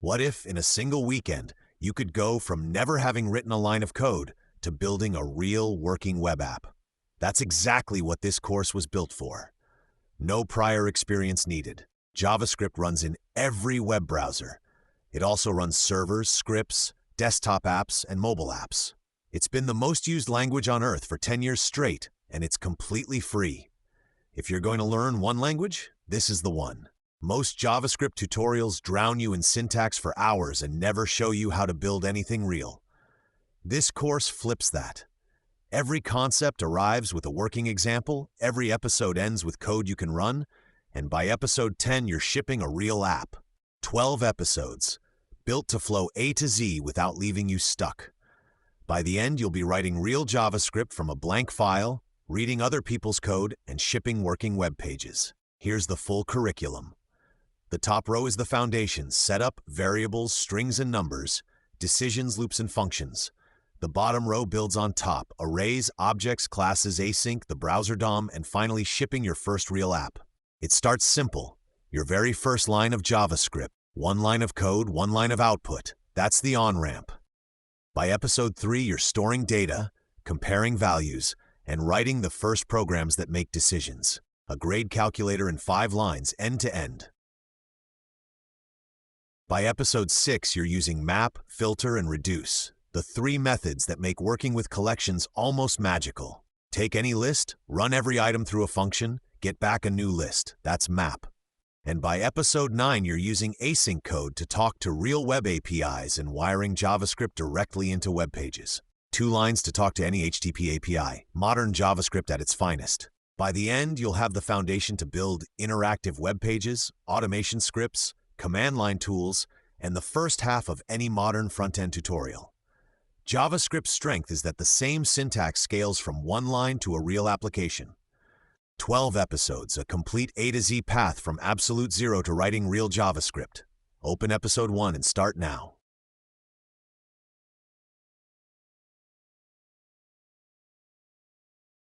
What if, in a single weekend, you could go from never having written a line of code to building a real working web app? That's exactly what this course was built for. No prior experience needed. JavaScript runs in every web browser. It also runs servers, scripts, desktop apps, and mobile apps. It's been the most used language on Earth for 10 years straight, and it's completely free. If you're going to learn one language, this is the one. Most JavaScript tutorials drown you in syntax for hours and never show you how to build anything real. This course flips that. Every concept arrives with a working example, every episode ends with code you can run, and by episode 10 you're shipping a real app. 12 episodes, built to flow A to Z without leaving you stuck. By the end, you'll be writing real JavaScript from a blank file, reading other people's code, and shipping working web pages. Here's the full curriculum. The top row is the foundations: setup, variables, strings and numbers, decisions, loops, and functions. The bottom row builds on top: arrays, objects, classes, async, the browser DOM, and finally shipping your first real app. It starts simple. Your very first line of JavaScript. One line of code, one line of output. That's the on-ramp. By episode 3, you're storing data, comparing values, and writing the first programs that make decisions. A grade calculator in 5 lines, end to end. By episode 6, you're using map, filter, and reduce, the 3 methods that make working with collections almost magical. Take any list, run every item through a function, get back a new list. That's map. And by episode 9, you're using async code to talk to real web APIs and wiring JavaScript directly into web pages. 2 lines to talk to any HTTP API, modern JavaScript at its finest. By the end, you'll have the foundation to build interactive web pages, automation scripts, command line tools, and the first half of any modern front-end tutorial. JavaScript's strength is that the same syntax scales from one line to a real application. 12 episodes, a complete A to Z path from absolute zero to writing real JavaScript. Open episode 1 and start now.